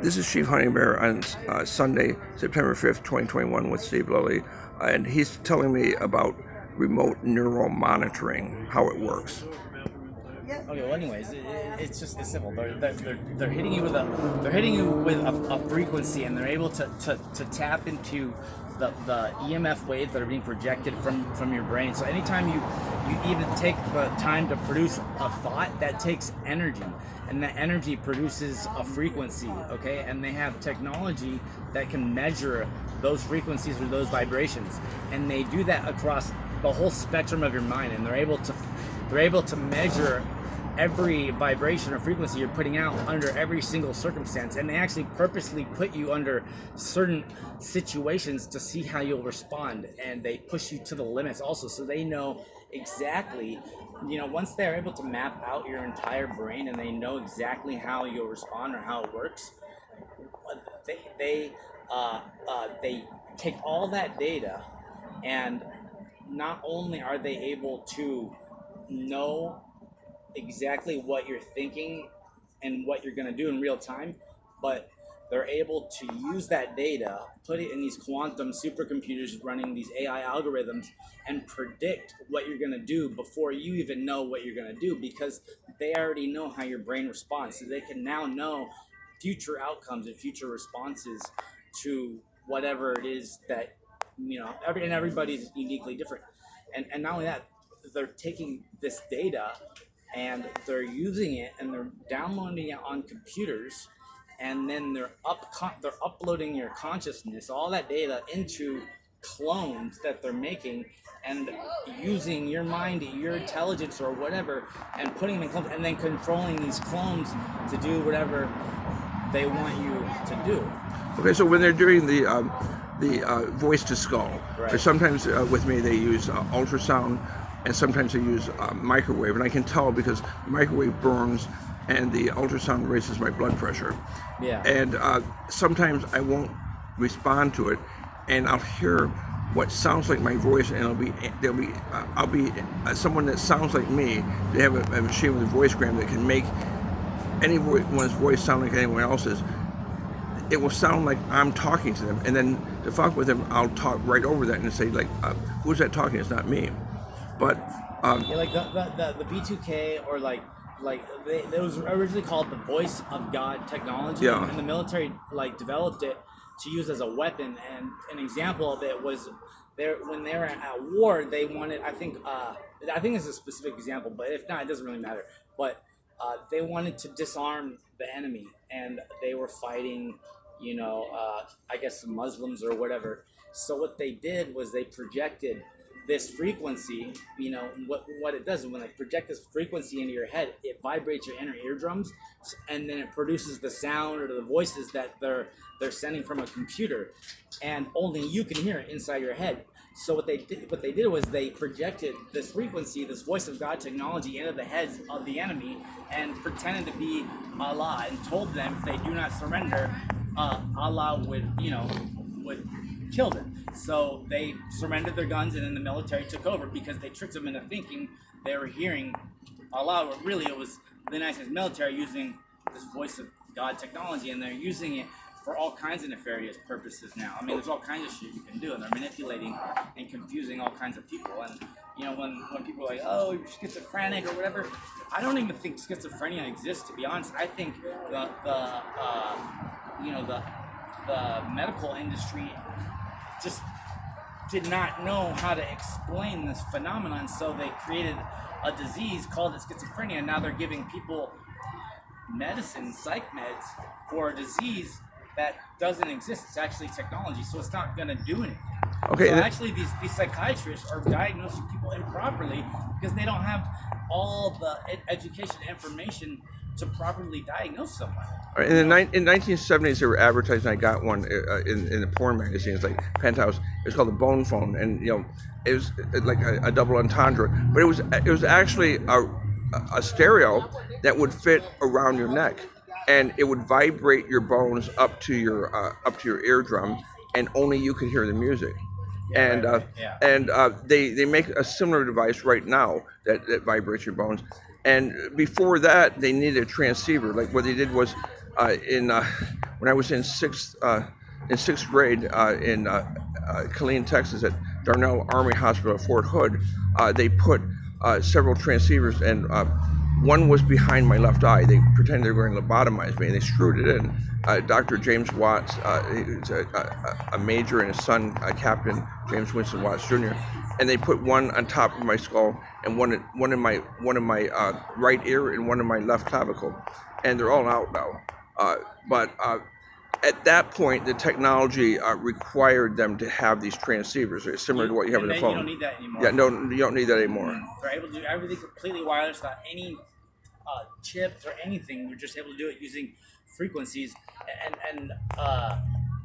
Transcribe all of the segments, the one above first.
This is Chief Honey Bear on Sunday, September 5th, 2021 with Steve Lilly, and he's telling me about remote neural monitoring, how it works. Okay. Well, anyways, it's simple. They're hitting you with a frequency, and they're able to tap into the EMF waves that are being projected from your brain. So anytime you even take the time to produce a thought, that takes energy, and that energy produces a frequency. Okay, and they have technology that can measure those frequencies or those vibrations, and they do that across the whole spectrum of your mind, and they're able to measure every vibration or frequency you're putting out under every single circumstance, and they actually purposely put you under certain situations to see how you'll respond, and they push you to the limits also, so they know exactly, once they're able to map out your entire brain and they know exactly how you'll respond or how it works, they take all that data, and not only are they able to know exactly what you're thinking and what you're going to do in real time, but they're able to use that data, put it in these quantum supercomputers running these AI algorithms, and predict what you're going to do before you even know what you're going to do, because they already know how your brain responds. So they can now know future outcomes and future responses to whatever it is that, everybody's uniquely different. And not only that, they're taking this data and they're using it and they're downloading it on computers, and then they're uploading your consciousness, all that data, into clones that they're making, and using your mind, your intelligence or whatever, and putting them in clones, and then controlling these clones to do whatever they want you to do. Okay, so when they're doing the voice to skull, Right. or sometimes with me they use ultrasound, and sometimes they use microwave, and I can tell because microwave burns and the ultrasound raises my blood pressure. Yeah. And sometimes I won't respond to it, and I'll hear what sounds like my voice, and I'll be someone that sounds like me. They have a machine with a voice gram that can make anyone's voice sound like anyone else's. It will sound like I'm talking to them, and then to fuck with them, I'll talk right over that and say, like, who's that talking? It's not me. But Yeah, like the B2K, or like it was originally called the Voice of God technology, Yeah. and the military developed it to use as a weapon. And an example of it was when they were at war, they wanted, I think it's a specific example, but if not, it doesn't really matter. But they wanted to disarm the enemy, and they were fighting, I guess Muslims or whatever. So what they did was they projected this frequency. What it does is, when they project this frequency into your head, it vibrates your inner eardrums, and then it produces the sound or the voices that they're sending from a computer, and only you can hear it inside your head. So what they did was they projected this frequency, this Voice of God technology, into the heads of the enemy, and pretended to be Allah, and told them if they do not surrender, Allah would kill them. So they surrendered their guns, and then the military took over, because they tricked them into thinking they were hearing Allah. But really, it was the United States military using this Voice of God technology, and they're using it for all kinds of nefarious purposes now. I mean, there's all kinds of shit you can do, and they're manipulating and confusing all kinds of people. And when people are like, "Oh, you're schizophrenic" or whatever, I don't even think schizophrenia exists, to be honest. I think the medical industry just did not know how to explain this phenomenon, so they created a disease, called it schizophrenia, and now they're giving people medicine, psych meds, for a disease that doesn't exist. It's actually technology, so it's not going to do anything. Okay, so actually these psychiatrists are diagnosing people improperly, because they don't have all the education and information to properly diagnose someone. in the 1970s, they were advertising. I got one in the porn magazines, like Penthouse. It was called the Bone Phone, and it was like a double entendre. But it was actually a stereo that would fit around your neck, and it would vibrate your bones up to your eardrum, and only you could hear the music. And they make a similar device right now that vibrates your bones. And before that, they needed a transceiver. Like what they did was when I was in sixth grade in Killeen, Texas, at Darnell Army Hospital at Fort Hood. They put several transceivers, and one was behind my left eye. They pretended they were going to lobotomize me, and they screwed it in. Dr. James Watts, he's a major, and his son, Captain James Winston Watts Jr., and they put one on top of my skull and one in my right ear and one in my left clavicle, and they're all out now. But at that point, the technology required them to have these transceivers, similar to what you have in the phone. You don't need that anymore. Yeah, no, you don't need that anymore. They're able to do everything completely wireless without any chips or anything. We're just able to do it using frequencies, and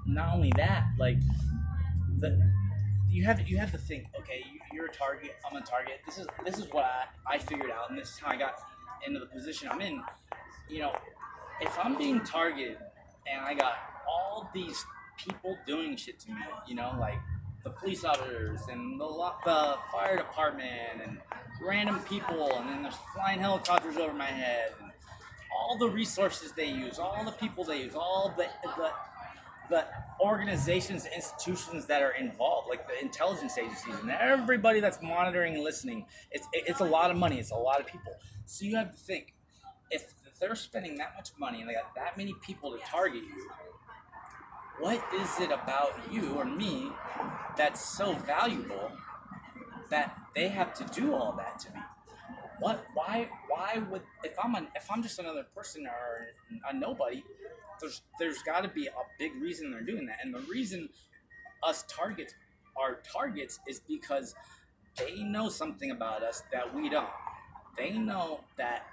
not only that, like you have to think. Okay, you're a target. I'm a target. This is what I figured out, and this is how I got into the position I'm in. You know, if I'm being targeted and I got all these people doing shit to me, you know, like the police officers and the fire department and random people, and then there's flying helicopters over my head, and all the resources they use, all the people they use, all the organizations, institutions that are involved, like the intelligence agencies and everybody that's monitoring and listening. It's a lot of money. It's a lot of people. So you have to think, if they're spending that much money and they got that many people to target you, what is it about you or me that's so valuable that they have to do all that to me? Why would, if I'm just another person or a nobody, there's got to be a big reason they're doing that. And the reason us targets are targets is because they know something about us that we don't. They know that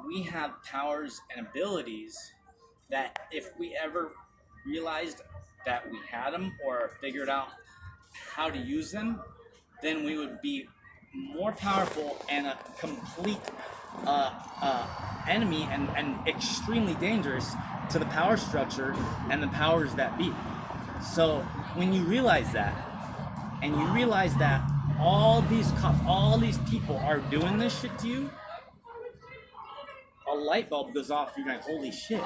we have powers and abilities that if we ever realized that we had them or figured out how to use them, then we would be more powerful and a complete enemy and extremely dangerous to the power structure and the powers that be. So when you realize that, and you realize that all these cops, all these people are doing this shit to you, a light bulb goes off. You're like, holy shit,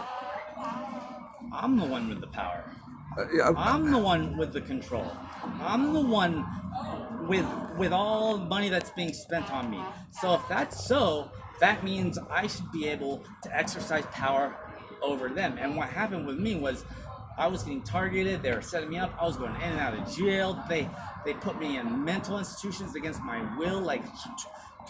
I'm the one with the power. I'm the one with the control. I'm the one with all the money that's being spent on me. So if that's so, that means I should be able to exercise power over them. And what happened with me was I was getting targeted. They were setting me up. I was going in and out of jail. They put me in mental institutions against my will. Like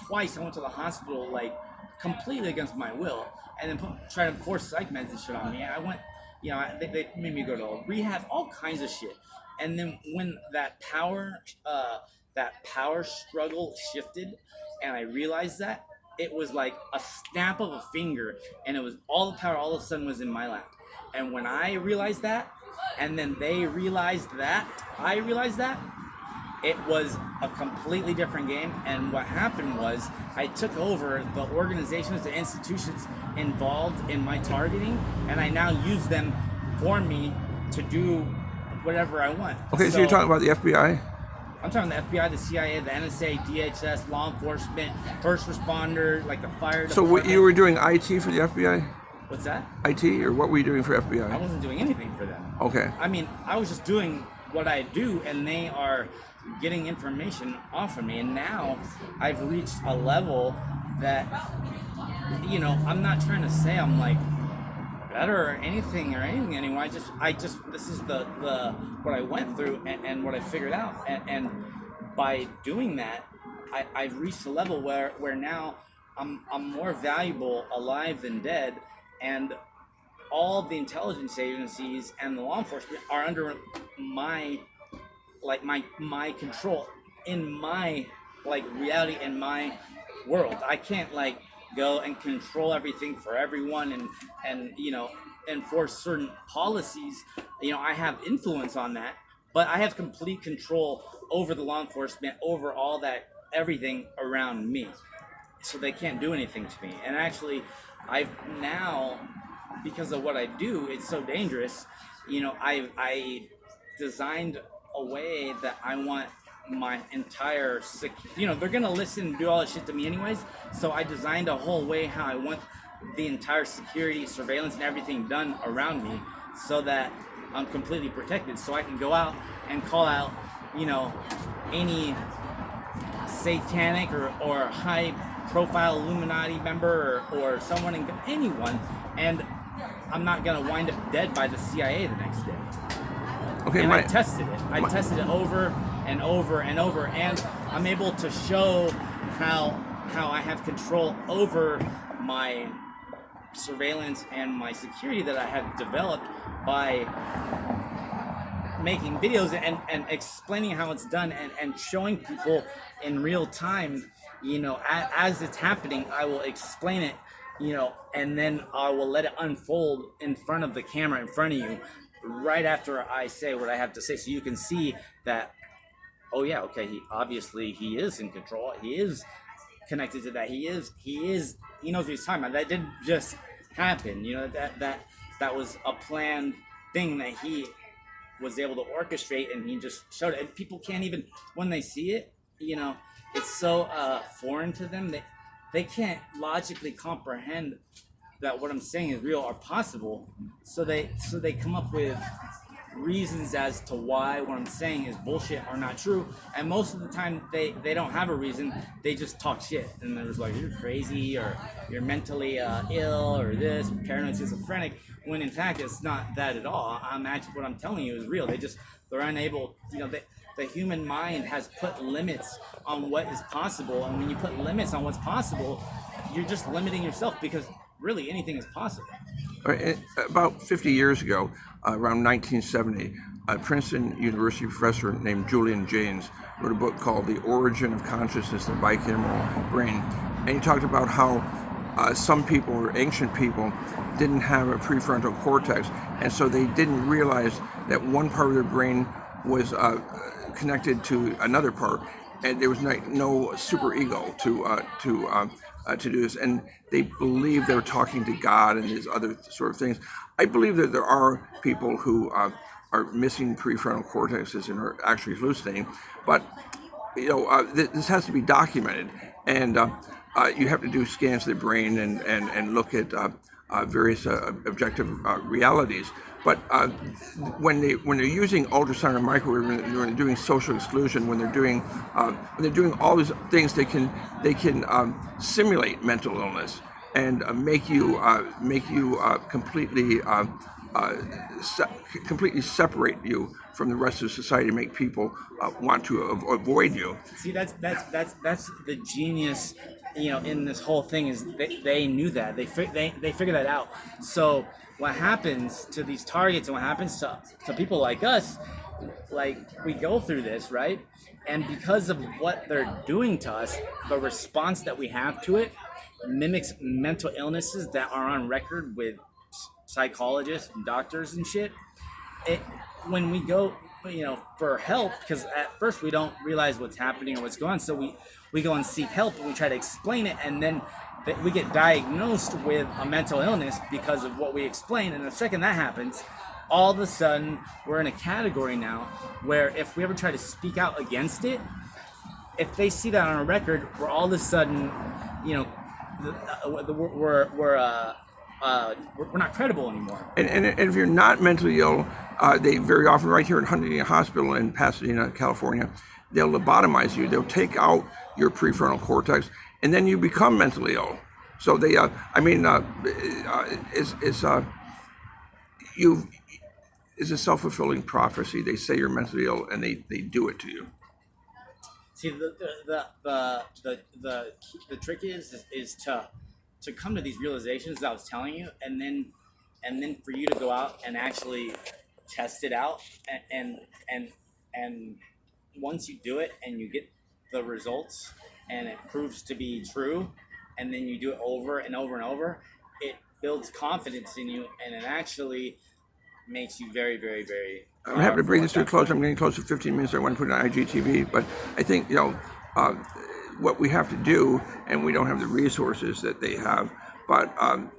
twice I went to the hospital, like completely against my will, and then tried to force psych meds and shit on me. I went, you know, they made me go to rehab, all kinds of shit. And then when that power struggle shifted, and I realized that, it was like a snap of a finger, and it was all the power all of a sudden was in my lap. And when I realized that, and then they realized that, I realized that, it was a completely different game. And what happened was I took over the organizations, the institutions involved in my targeting, and I now use them for me to do whatever I want. Okay, so you're talking about the FBI? I'm talking the FBI, the CIA, the NSA, DHS, law enforcement, first responder, like the fire department. So what, you were doing IT for the FBI? What's that? IT, or what were you doing for FBI? I wasn't doing anything for them. Okay. I mean, I was just doing what I do, and they are getting information off of me. And now I've reached a level that, you know, I'm not trying to say I'm like better or anything anymore. I just this is the what I went through and what I figured out, and by doing that, I've reached a level where now I'm more valuable alive than dead, and all the intelligence agencies and the law enforcement are under my control, in my reality, in my world. I can't go and control everything for everyone and you know, enforce certain policies. You know, I have influence on that, but I have complete control over the law enforcement, over all that, everything around me. So they can't do anything to me. And actually, I've now, because of what I do, it's so dangerous. You know, I designed a way that I want my entire you know, they're gonna listen and do all that shit to me anyways, so I designed a whole way how I want the entire security, surveillance, and everything done around me, so that I'm completely protected, so I can go out and call out, any satanic or high profile Illuminati member or someone, anyone, and I'm not gonna wind up dead by the CIA the next day. Okay, and I tested it. I tested it over and over and over, and I'm able to show how I have control over my surveillance and my security that I have developed by making videos and explaining how it's done and showing people in real time, as it's happening. I will explain it, and then I will let it unfold in front of the camera, in front of you, right after I say what I have to say, so you can see that, oh yeah, okay, he is in control. He is connected to that. He knows what he's talking about. That didn't just happen. That was a planned thing that he was able to orchestrate, and he just showed it. And people can't even, when they see it, it's so foreign to them that they can't logically comprehend that what I'm saying is real or possible. So they come up with reasons as to why what I'm saying is bullshit or not true. And most of the time they don't have a reason. They just talk shit. And they're just like, you're crazy, or you're mentally ill, or this, paranoid schizophrenic, when in fact it's not that at all. What I'm telling you is real. They're unable, the human mind has put limits on what is possible. And when you put limits on what's possible, you're just limiting yourself, because really anything is possible. About 50 years ago, around 1970, a Princeton University professor named Julian Jaynes wrote a book called The Origin of Consciousness, the Bicameral Brain. And he talked about how some people, or ancient people, didn't have a prefrontal cortex, and so they didn't realize that one part of their brain was connected to another part, and there was no superego to do this, and they believed they were talking to God and these other sort of things. I believe that there are people who are missing prefrontal cortexes and are actually hallucinating, but this has to be documented, and you have to do scans of the brain and look at various objective realities. But when they're using ultrasound or microwave, when they're doing social exclusion, when they're doing all these things, they can simulate mental illness and make you completely separate you from the rest of society, make people want to avoid you. See, that's the genius, in this whole thing, is they knew that. They figured that out. So what happens to these targets, and what happens to people like us, like, we go through this, right? And because of what they're doing to us, the response that we have to it mimics mental illnesses that are on record with psychologists and doctors and shit. When we go, for help, because at first we don't realize what's happening or what's going on, so we go and seek help, and we try to explain it, and then we get diagnosed with a mental illness because of what we explain. And the second that happens, all of a sudden we're in a category now where if we ever try to speak out against it, if they see that on a record, we're all of a sudden, we're not credible anymore. And if you're not mentally ill, they very often, right here at Huntington Hospital in Pasadena, California, they'll lobotomize you. They'll take out your prefrontal cortex, and then you become mentally ill. So they, it's a self-fulfilling prophecy. They say you're mentally ill, and they do it to you. See, the trick is to come to these realizations that I was telling you, and then for you to go out and actually test it out, and once you do it and you get the results and it proves to be true, and then you do it over and over and over, it builds confidence in you, and it actually makes you very, very, very. I'm happy to bring this to a close. I'm getting close to 15 minutes. I want to put it on IGTV, but I think what we have to do, and we don't have the resources that they have, but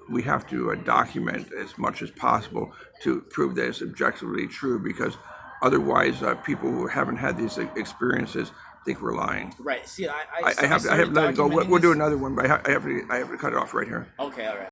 we have to document as much as possible to prove that it's objectively true, because otherwise people who haven't had these experiences think we're lying. Right. See, I have to let it go. We'll do another one, but I have to cut it off right here. Okay. All right.